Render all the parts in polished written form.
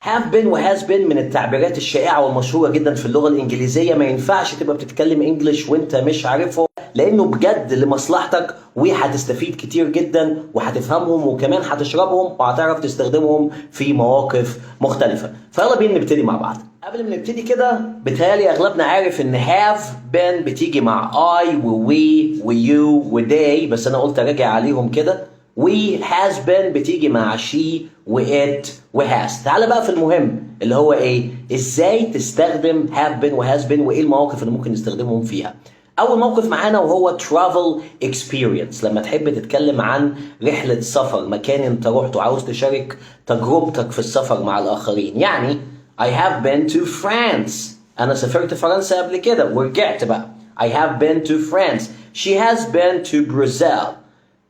have been و has been من التعبيرات الشائعة والمشهورة جدا في اللغة الإنجليزية. ما ينفعش تبقى بتتكلم انجلش وانت مش عارفهم، لأنه بجد لمصلحتك وهتستفيد كتير جدا وهتفهمهم وكمان هتشربهم وهتعرف تستخدمهم في مواقف مختلفة. فيلا بينا نبتدي مع بعض. قبل ما نبتدي كده، بتهيألي أغلبنا عارف إن have been بتيجي مع I و we و you و they، بس أنا قلت أراجع عليهم كده. we has been بتيجي مع she و it و has. تعال بقى في المهم اللي هو ايه، ازاي تستخدم have been و has been وايه المواقف اللي ممكن نستخدمهم فيها. اول موقف معانا وهو travel experience، لما تحب تتكلم عن رحلة سفر، مكان انت رحت وعاوز تشارك تجربتك في السفر مع الاخرين. يعني I have been to France، انا سافرت فرنسا قبل كده ورجعت بقى. I have been to France. She has been to Brazil،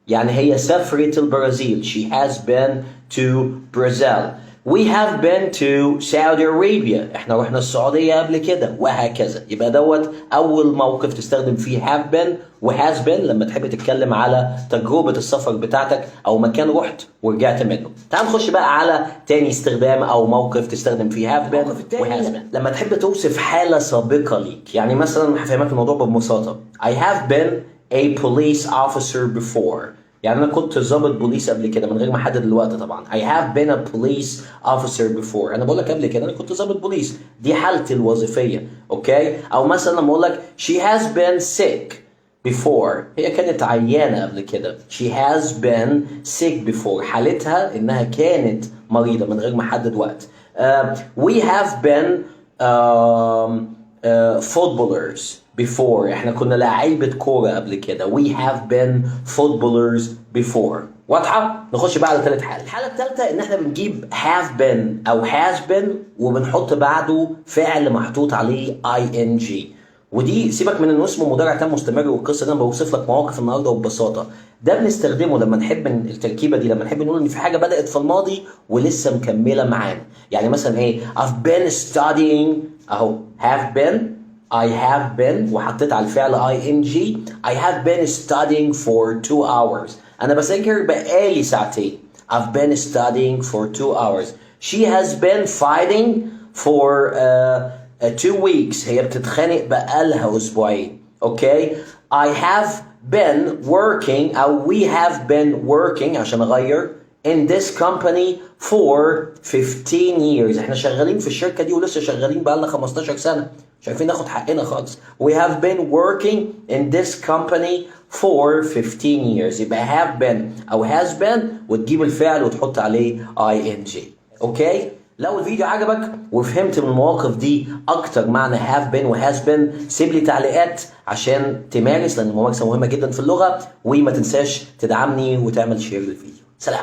يعني هي سافرت البرازيل. She has been to Brazil. We have been to Saudi Arabia، احنا رحنا السعودية قبل كده، وهكذا. يبقى دوت أول موقف تستخدم فيه have been و has been لما تحب تتكلم على تجربة السفر بتاعتك أو مكان رحت ورجعت منه. تعال نخش بقى على تاني استخدام أو موقف تستخدم فيه have been و has been لما تحب توصف حالة سابقة ليك. يعني مثلا هفهمك الموضوع ببساطة. I have been a police officer before، يعني أنا كنت ضابط بوليس قبل كده من غير ما أحدد الوقت طبعا. I have been a police officer before، أنا بقول لك قبل كده أنا كنت ضابط بوليس، دي حالتي الوظيفية. أوكي؟ أو مثلا لما أقول لك she has been sick before، هي كانت عيانة قبل كده. She has been sick before، حالتها إنها كانت مريضة من غير ما أحدد وقت. We have been footballers before، احنا كنا لاعيبة كورة قبل كده. We have been footballers before. واضحة؟ نخش بقى على ثالث حالة. الحالة الثالثة ان احنا بنجيب have been او has been وبنحط بعده فعل محطوط عليه ing، ودي سيبك من انه اسمه مضارع تام مستمر والقصة دي، انا بوصف لك مواقف النهارده وببساطة. ده بنستخدمه لما نحب التركيبة دي، لما نحب نقول ان في حاجة بدأت في الماضي ولسه مكملة معانا. يعني مثلا ايه، I've been studying، اهو have been I have been وحطيت على الفعل ing. I have been studying for 2 hours، أنا بذاكر بقالي ساعتين. I've been studying for 2 hours. She has been fighting for 2 weeks، هي بتتخانق بقالها أسبوعين. Okay. I have been working أو we have been working عشان أغير in this company for 15 years، احنا شغالين في الشركة دي ولسه شغالين بقالنا 15 سنة، مش عارفين ناخد حقنا خالص. We have been working in this company for 15 years. يبقى have been أو has been وتجيب الفعل وتحط عليه ing. اوكي؟ لو الفيديو عجبك وفهمت من المواقف دي أكتر معنى have been و has been، سيب لي تعليقات عشان تمارس، لأن الممارسة مهمة جدا في اللغة. وما تنساش تدعمني وتعمل شير للفيديو. سلام.